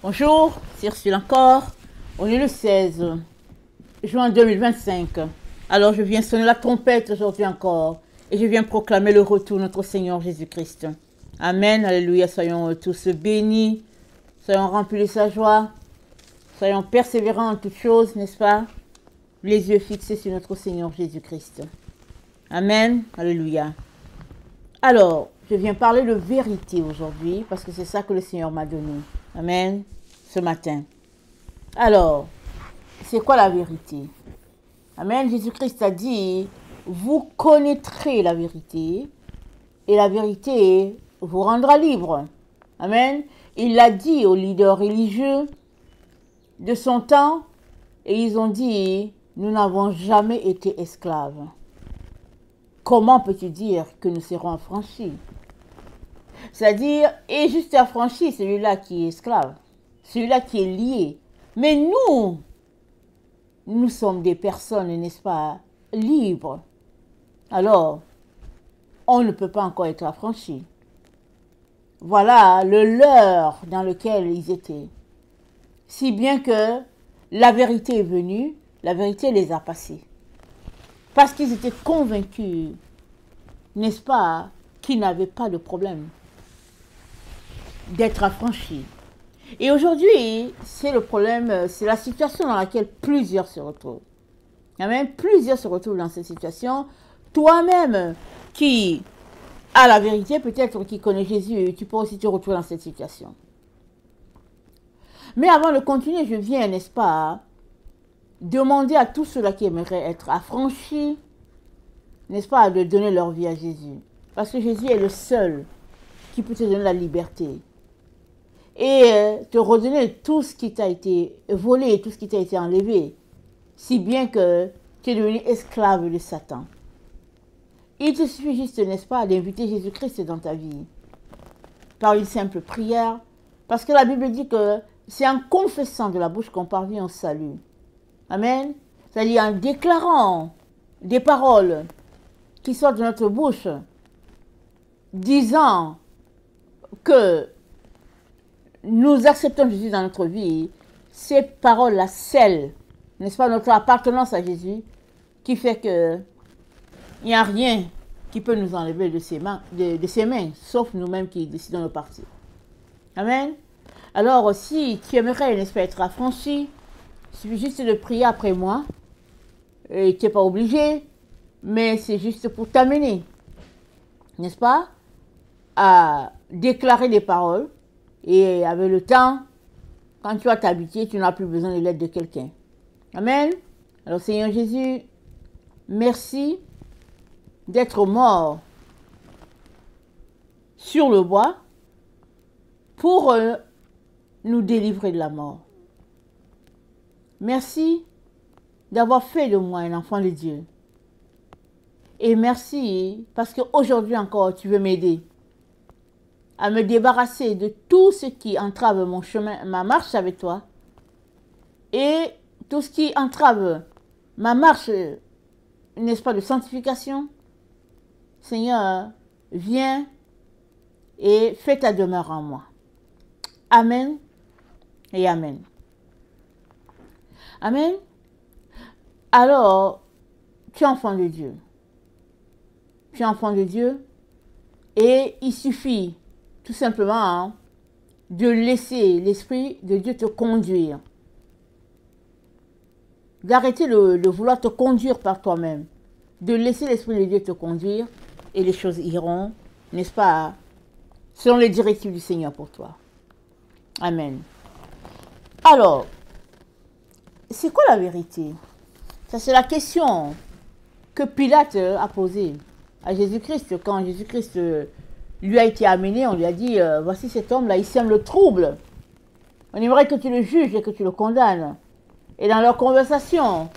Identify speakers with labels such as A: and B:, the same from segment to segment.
A: Bonjour, c'est Ursule encore. On est le 16 juin 2025. Alors je viens sonner la trompette aujourd'hui encore et je viens proclamer le retour de notre Seigneur Jésus-Christ. Amen, alléluia, soyons tous bénis, soyons remplis de sa joie, soyons persévérants en toutes choses, n'est-ce pas? Les yeux fixés sur notre Seigneur Jésus-Christ. Amen, alléluia. Alors, je viens parler de vérité aujourd'hui parce que c'est ça que le Seigneur m'a donné. Amen, ce matin. Alors, c'est quoi la vérité? Amen, Jésus-Christ a dit, vous connaîtrez la vérité et la vérité vous rendra libre. Amen. Il l'a dit aux leaders religieux de son temps et ils ont dit, nous n'avons jamais été esclaves. Comment peux-tu dire que nous serons affranchis? C'est-à-dire, et juste affranchi, celui-là qui est esclave, celui-là qui est lié. Mais nous sommes des personnes, n'est-ce pas, libres. Alors, on ne peut pas encore être affranchis. Voilà le leurre dans lequel ils étaient. Si bien que la vérité est venue, la vérité les a passés. Parce qu'ils étaient convaincus, n'est-ce pas, qu'ils n'avaient pas de problème d'être affranchis. Et aujourd'hui, c'est le problème, c'est la situation dans laquelle plusieurs se retrouvent. Amen. Plusieurs se retrouvent dans cette situation. Toi-même qui as la vérité, peut-être qui connais Jésus, tu peux aussi te retrouver dans cette situation. Mais avant de continuer, je viens, n'est-ce pas, demander à tous ceux-là qui aimeraient être affranchis, n'est-ce pas, de donner leur vie à Jésus. Parce que Jésus est le seul qui peut te donner la liberté. Et te redonner tout ce qui t'a été volé, tout ce qui t'a été enlevé. Si bien que tu es devenu esclave de Satan. Il te suffit juste, n'est-ce pas, d'inviter Jésus-Christ dans ta vie. Par une simple prière. Parce que la Bible dit que c'est en confessant de la bouche qu'on parvient au salut. Amen. C'est-à-dire en déclarant des paroles qui sortent de notre bouche, disant que nous acceptons Jésus dans notre vie, ces paroles-là scellent, n'est-ce pas, notre appartenance à Jésus, qui fait que il n'y a rien qui peut nous enlever de ses mains, sauf nous-mêmes qui décidons de partir. Amen. Alors, si tu aimerais, n'est-ce pas, être affranchi, il suffit juste de prier après moi. Et tu n'es pas obligé, mais c'est juste pour t'amener, n'est-ce pas, à déclarer des paroles. Et avec le temps, quand tu vas t'habituer, tu n'as plus besoin de l'aide de quelqu'un. Amen. Alors Seigneur Jésus, merci d'être mort sur le bois pour nous délivrer de la mort. Merci d'avoir fait de moi un enfant de Dieu. Et merci parce qu'aujourd'hui encore, tu veux m'aider à me débarrasser de tout ce qui entrave mon chemin, ma marche avec toi, et tout ce qui entrave ma marche, n'est-ce pas, de sanctification. Seigneur, viens et fais ta demeure en moi. Amen et Amen. Amen. Alors, tu es enfant de Dieu. Tu es enfant de Dieu et il suffit tout simplement de laisser l'Esprit de Dieu te conduire. D'arrêter de vouloir te conduire par toi-même. De laisser l'Esprit de Dieu te conduire et les choses iront, n'est-ce pas, selon les directives du Seigneur pour toi. Amen. Alors, c'est quoi la vérité? Ça, c'est la question que Pilate a posée à Jésus-Christ. Quand Jésus-Christ lui a été amené, on lui a dit, voici cet homme-là, il sème le trouble. On aimerait que tu le juges et que tu le condamnes. Et dans leur conversation,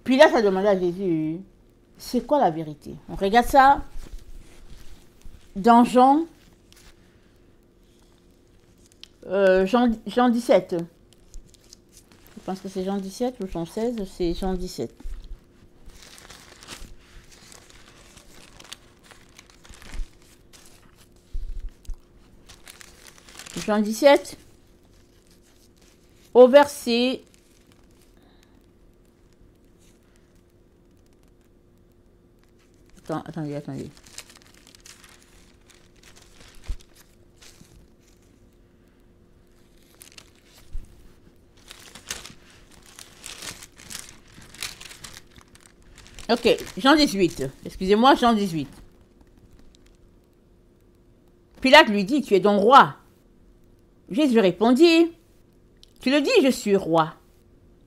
A: Pilate a demandé à Jésus, c'est quoi la vérité? On regarde ça dans Jean 17. Je pense que c'est Jean 17 ou Jean 16, c'est Jean 17. Jean 17, au verset... Attendez. Ok, Jean 18. Excusez-moi, Jean 18. Pilate lui dit, tu es donc roi. Jésus répondit, tu le dis, je suis roi.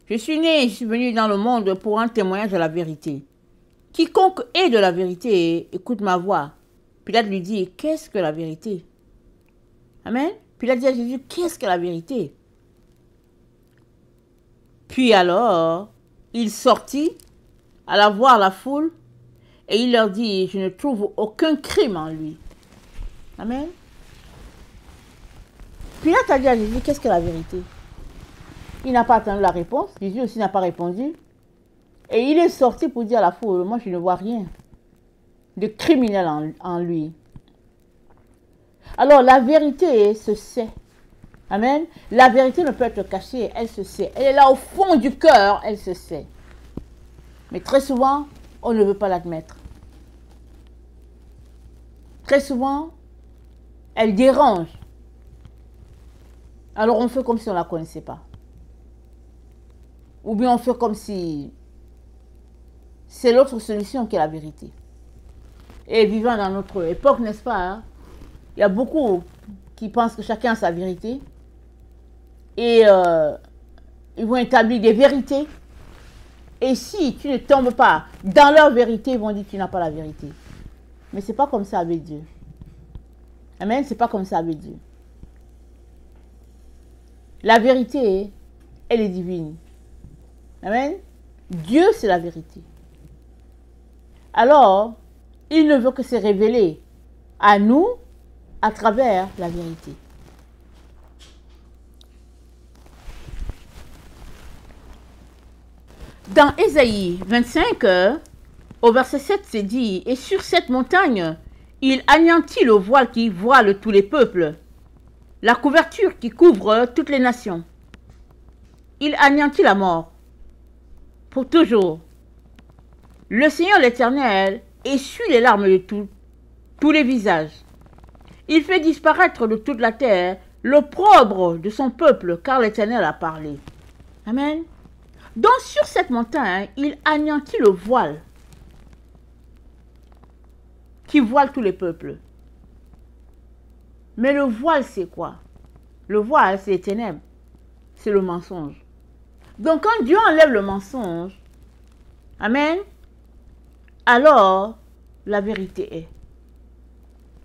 A: Je suis né et je suis venu dans le monde pour rendre témoignage de la vérité. Quiconque est de la vérité, écoute ma voix. Pilate lui dit, qu'est-ce que la vérité? Amen. Pilate dit à Jésus, qu'est-ce que la vérité? Puis alors, il sortit, alla voir la foule, et il leur dit, je ne trouve aucun crime en lui. Amen. Pilate a dit à Jésus, qu'est-ce que la vérité? Il n'a pas attendu la réponse, Jésus aussi n'a pas répondu. Et il est sorti pour dire à la foule, moi je ne vois rien de criminel en lui. Alors la vérité se sait. Amen. La vérité ne peut être cachée, elle se sait. Elle est là au fond du cœur, elle se sait. Mais très souvent, on ne veut pas l'admettre. Très souvent, elle dérange. Alors on fait comme si on ne la connaissait pas. Ou bien on fait comme si c'est l'autre solution qui est la vérité. Et vivant dans notre époque, n'est-ce pas, hein, il y a beaucoup qui pensent que chacun a sa vérité. Et ils vont établir des vérités. Et si tu ne tombes pas dans leur vérité, ils vont dire que tu n'as pas la vérité. Mais ce n'est pas comme ça avec Dieu. Amen, ce n'est pas comme ça avec Dieu. La vérité, elle est divine. Amen. Dieu, c'est la vérité. Alors, il ne veut que se révéler à nous à travers la vérité. Dans Ésaïe 25, au verset 7, c'est dit, « Et sur cette montagne, il anéantit le voile qui voile tous les peuples, la couverture qui couvre toutes les nations. Il anéantit la mort pour toujours. Le Seigneur l'Éternel essuie les larmes de tous les visages. Il fait disparaître de toute la terre l'opprobre de son peuple, car l'Éternel a parlé. » Amen. Donc sur cette montagne, il anéantit le voile qui voile tous les peuples. Mais le voile, c'est quoi? Le voile, c'est les ténèbres. C'est le mensonge. Donc quand Dieu enlève le mensonge, amen, alors la vérité est.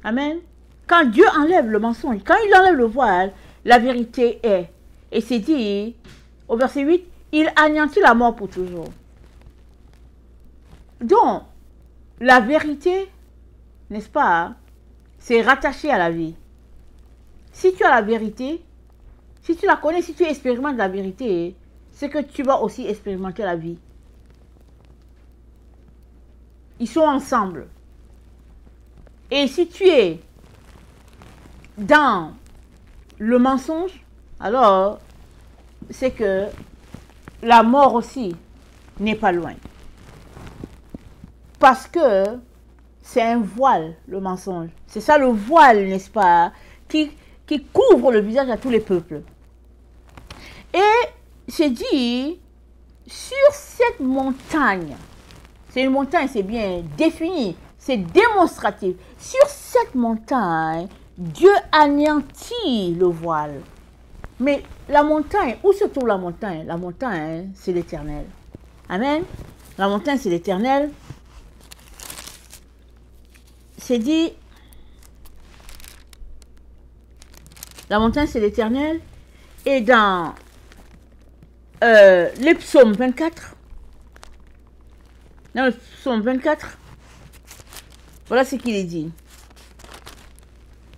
A: Amen. Quand Dieu enlève le mensonge, quand il enlève le voile, la vérité est. Et c'est dit, au verset 8, il anéantit la mort pour toujours. Donc, la vérité, n'est-ce pas, c'est rattaché à la vie. Si tu as la vérité, si tu la connais, si tu expérimentes la vérité, c'est que tu vas aussi expérimenter la vie. Ils sont ensemble. Et si tu es dans le mensonge, alors c'est que la mort aussi n'est pas loin. Parce que c'est un voile, le mensonge. C'est ça le voile, n'est-ce pas, qui couvre le visage à tous les peuples. Et c'est dit, sur cette montagne, c'est une montagne, c'est bien défini, c'est démonstratif. Sur cette montagne, Dieu anéantit le voile. Mais la montagne, où se trouve la montagne? La montagne, c'est l'Éternel. Amen. La montagne, c'est l'Éternel. C'est dit, la montagne, c'est l'Éternel. Et dans les psaumes 24, dans le psaume 24, voilà ce qu'il est dit.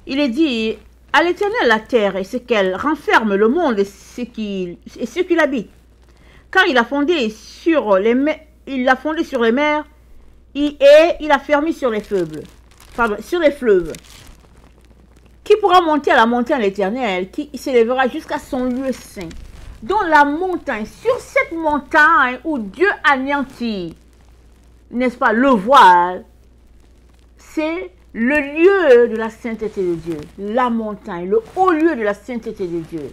A: Il est dit, à l'Éternel la terre et ce qu'elle renferme, le monde et ce qu'il habite. Car il a fondé sur les mers, il a fermi sur les fleuves. Pardon, sur les fleuves. Qui pourra monter à la montagne éternelle, qui s'élèvera jusqu'à son lieu saint. Dans la montagne, sur cette montagne où Dieu anéantit, n'est-ce pas, le voile, c'est le lieu de la sainteté de Dieu. La montagne, le haut lieu de la sainteté de Dieu.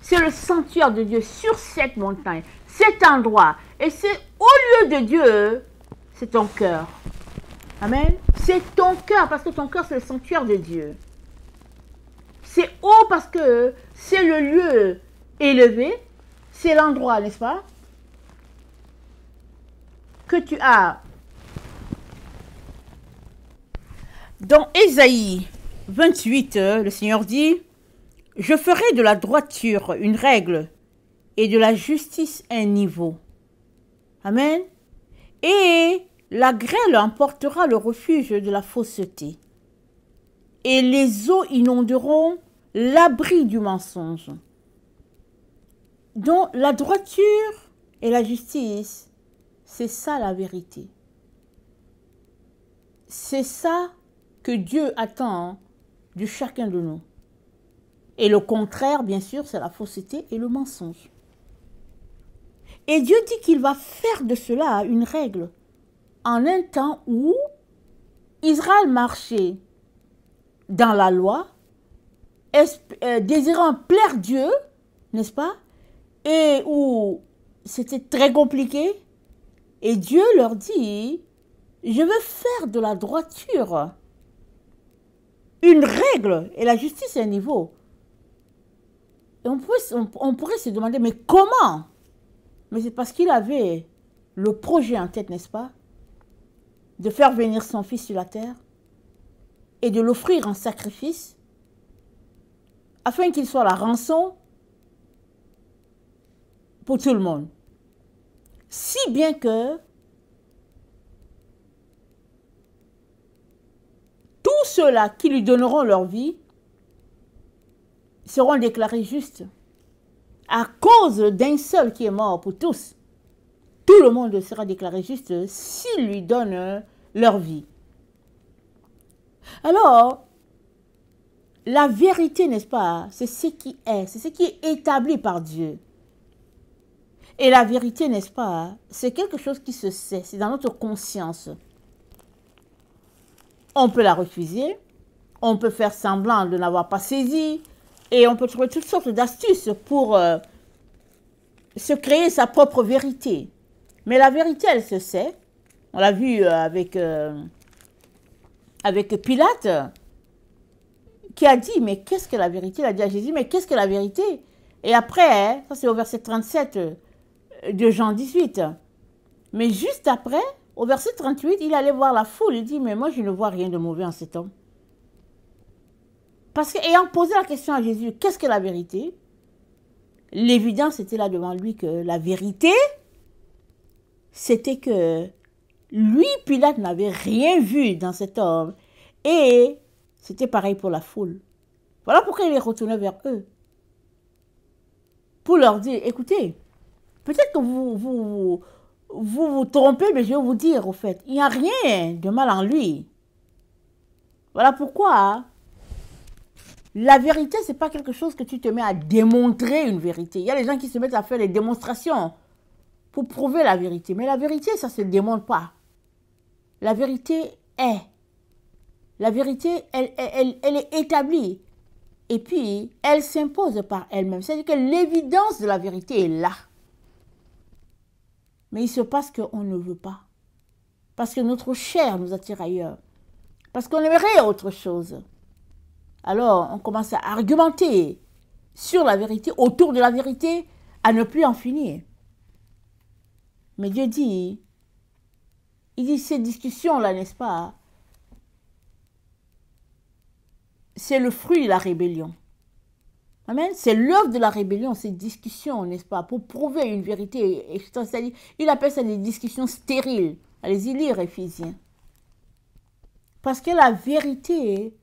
A: C'est le sanctuaire de Dieu sur cette montagne, cet endroit. Et c'est au lieu de Dieu, c'est ton cœur. Amen. C'est ton cœur, parce que ton cœur, c'est le sanctuaire de Dieu. C'est haut parce que c'est le lieu élevé, c'est l'endroit, n'est-ce pas, que tu as. Dans Ésaïe 28, le Seigneur dit, « Je ferai de la droiture une règle et de la justice un niveau. » Amen. Et la grêle emportera le refuge de la fausseté. Et les eaux inonderont l'abri du mensonge. Donc, la droiture et la justice, c'est ça la vérité. C'est ça que Dieu attend de chacun de nous. Et le contraire, bien sûr, c'est la fausseté et le mensonge. Et Dieu dit qu'il va faire de cela une règle. En un temps où Israël marchait dans la loi, désirant plaire Dieu, n'est-ce pas? Et où c'était très compliqué. Et Dieu leur dit, je veux faire de la droiture une règle et la justice un niveau. Et on pourrait se demander, mais comment? Mais c'est parce qu'il avait le projet en tête, n'est-ce pas? De faire venir son fils sur la terre et de l'offrir en sacrifice afin qu'il soit la rançon pour tout le monde. Si bien que tous ceux-là qui lui donneront leur vie seront déclarés justes à cause d'un seul qui est mort pour tous. Tout le monde sera déclaré juste s'ils lui donnent leur vie. Alors, la vérité, n'est-ce pas, c'est ce qui est, c'est ce qui est établi par Dieu. Et la vérité, n'est-ce pas, c'est quelque chose qui se sait, c'est dans notre conscience. On peut la refuser, on peut faire semblant de n'avoir pas saisi, et on peut trouver toutes sortes d'astuces pour se créer sa propre vérité. Mais la vérité, elle se sait. On l'a vu avec Pilate, qui a dit, mais qu'est-ce que la vérité? Il a dit à Jésus, mais qu'est-ce que la vérité? Et après, ça c'est au verset 37 de Jean 18. Mais juste après, au verset 38, il allait voir la foule. Il dit, mais moi je ne vois rien de mauvais en cet homme. Parce qu'ayant posé la question à Jésus, qu'est-ce que la vérité? L'évidence était là devant lui que la vérité, c'était que lui, Pilate, n'avait rien vu dans cet homme. Et c'était pareil pour la foule. Voilà pourquoi il est retourné vers eux. Pour leur dire, écoutez, peut-être que vous trompez, mais je vais vous dire, au fait, il n'y a rien de mal en lui. Voilà pourquoi la vérité, ce n'est pas quelque chose que tu te mets à démontrer une vérité. Il y a des gens qui se mettent à faire des démonstrations pour prouver la vérité. Mais la vérité, ça ne se démontre pas. La vérité est. La vérité, elle est établie. Et puis, elle s'impose par elle-même. C'est-à-dire que l'évidence de la vérité est là. Mais il se passe qu'on ne veut pas. Parce que notre chair nous attire ailleurs. Parce qu'on aimerait autre chose. Alors, on commence à argumenter sur la vérité, autour de la vérité, à ne plus en finir. Mais Dieu dit, il dit, ces discussions-là, n'est-ce pas, c'est le fruit de la rébellion. Amen. C'est l'œuvre de la rébellion, ces discussions, n'est-ce pas, pour prouver une vérité. Il appelle ça des discussions stériles. Allez-y lire Éphésiens. Parce que la vérité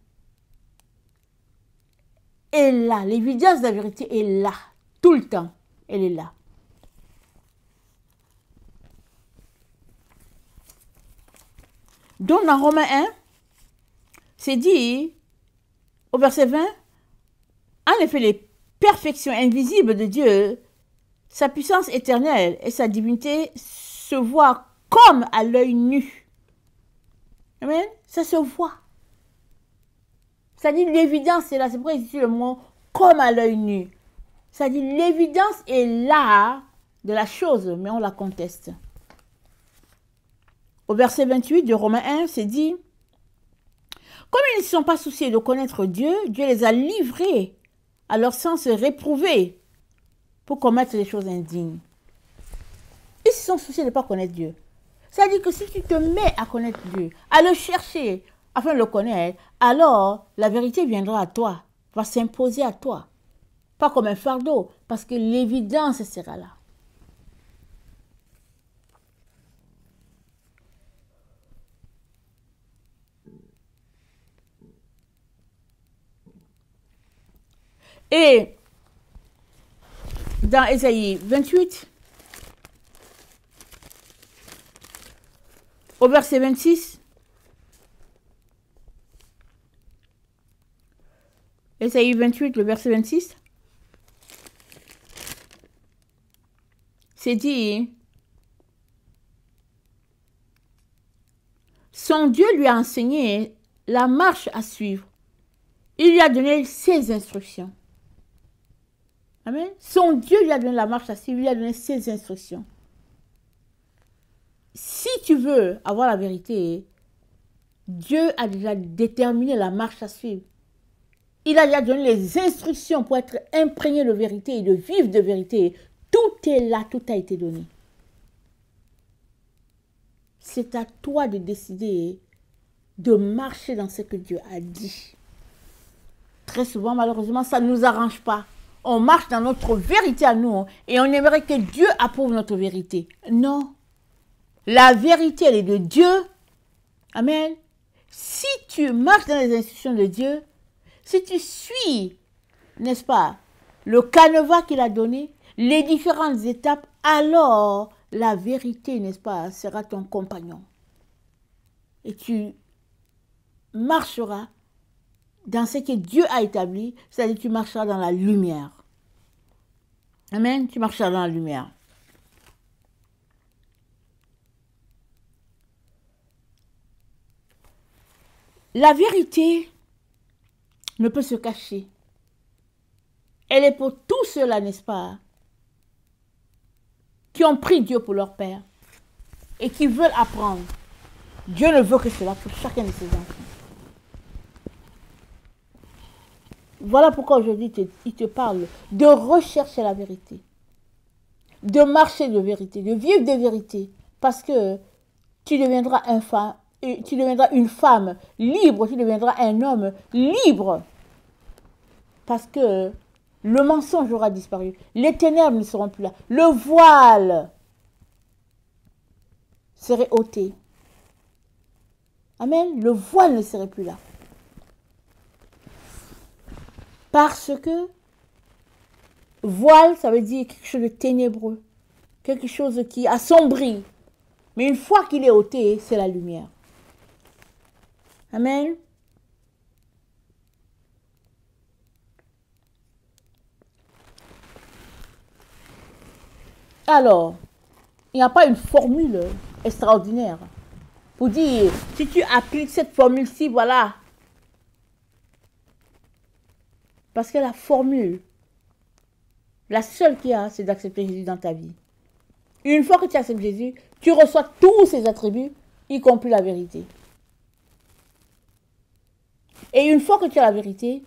A: est là. L'évidence de la vérité est là. Tout le temps, elle est là. Donc, dans Romains 1, c'est dit Au verset 20, en effet, les perfections invisibles de Dieu, sa puissance éternelle et sa divinité se voient comme à l'œil nu. Amen. Ça se voit. C'est-à-dire l'évidence est là. C'est pourquoi il dit le mot comme à l'œil nu. C'est-à-dire l'évidence est là de la chose, mais on la conteste. Au verset 28 de Romains 1, c'est dit, comme ils ne sont pas souciés de connaître Dieu, Dieu les a livrés à leur sens réprouvé pour commettre des choses indignes. Ils se sont souciés de ne pas connaître Dieu. C'est-à-dire que si tu te mets à connaître Dieu, à le chercher afin de le connaître, alors la vérité viendra à toi, va s'imposer à toi. Pas comme un fardeau, parce que l'évidence sera là. Et dans Ésaïe 28, au verset 26, Ésaïe 28, le verset 26, c'est dit, son Dieu lui a enseigné la marche à suivre. Il lui a donné ses instructions. Amen. Son Dieu lui a donné la marche à suivre, il lui a donné ses instructions. Si tu veux avoir la vérité, Dieu a déjà déterminé la marche à suivre. Il a déjà donné les instructions pour être imprégné de vérité et de vivre de vérité. Tout est là, tout a été donné. C'est à toi de décider de marcher dans ce que Dieu a dit. Très souvent, malheureusement, ça ne nous arrange pas. On marche dans notre vérité à nous et on aimerait que Dieu approuve notre vérité. Non. La vérité, elle est de Dieu. Amen. Si tu marches dans les instructions de Dieu, si tu suis, n'est-ce pas, le canevas qu'il a donné, les différentes étapes, alors la vérité, n'est-ce pas, sera ton compagnon. Et tu marcheras dans ce que Dieu a établi, c'est-à-dire tu marcheras dans la lumière. Amen, tu marcheras dans la lumière. La vérité ne peut se cacher. Elle est pour tous ceux-là, n'est-ce pas, qui ont pris Dieu pour leur Père et qui veulent apprendre. Dieu ne veut que cela pour chacun de ses enfants. Voilà pourquoi aujourd'hui il te parle de rechercher la vérité, de marcher de vérité, de vivre de vérité, parce que tu deviendras une femme libre, tu deviendras un homme libre, parce que le mensonge aura disparu, les ténèbres ne seront plus là, le voile serait ôté. Amen, le voile ne serait plus là. Parce que voile, ça veut dire quelque chose de ténébreux, quelque chose qui assombrit. Mais une fois qu'il est ôté, c'est la lumière. Amen. Alors, il n'y a pas une formule extraordinaire pour dire, si tu appliques cette formule-ci, voilà. Parce que la formule, la seule qu'il y a, c'est d'accepter Jésus dans ta vie. Une fois que tu acceptes Jésus, tu reçois tous ses attributs, y compris la vérité. Et une fois que tu as la vérité,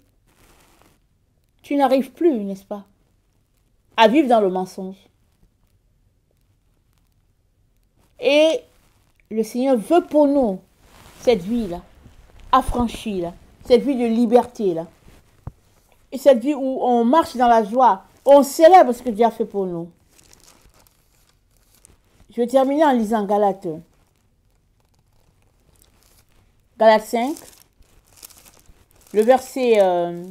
A: tu n'arrives plus, n'est-ce pas, à vivre dans le mensonge. Et le Seigneur veut pour nous cette vie-là, affranchie, là, cette vie de liberté-là. Et cette vie où on marche dans la joie, on célèbre ce que Dieu a fait pour nous. Je vais terminer en lisant Galates. Galates 5, le verset 1.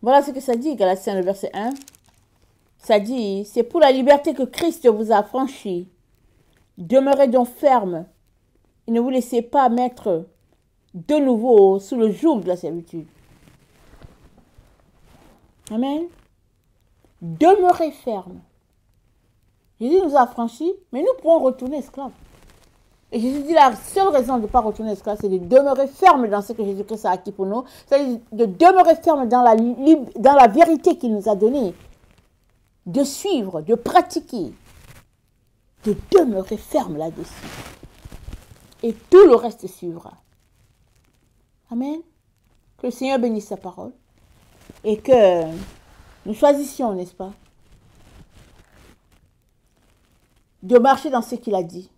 A: Voilà ce que ça dit, Galates 5, le verset 1. Ça dit, c'est pour la liberté que Christ vous a affranchis. Demeurez donc ferme et ne vous laissez pas mettre de nouveau sous le joug de la servitude. Amen. Demeurez ferme. Jésus nous a affranchis, mais nous pourrons retourner esclaves. Et Jésus dit la seule raison de ne pas retourner esclave, c'est de demeurer ferme dans ce que Jésus-Christ a acquis pour nous. C'est de demeurer ferme dans la vérité qu'il nous a donnée. De suivre, de pratiquer. De demeurer ferme là-dessus. Et tout le reste suivra. Amen. Que le Seigneur bénisse sa parole. Et que nous choisissions, n'est-ce pas, de marcher dans ce qu'il a dit.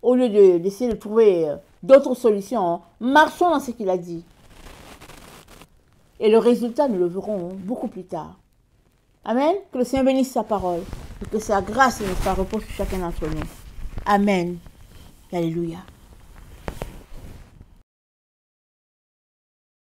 A: Au lieu d'essayer de trouver d'autres solutions, marchons dans ce qu'il a dit. Et le résultat, nous le verrons beaucoup plus tard. Amen. Que le Seigneur bénisse sa parole. Et que sa grâce et sa repose sur chacun d'entre nous. Amen. Alléluia.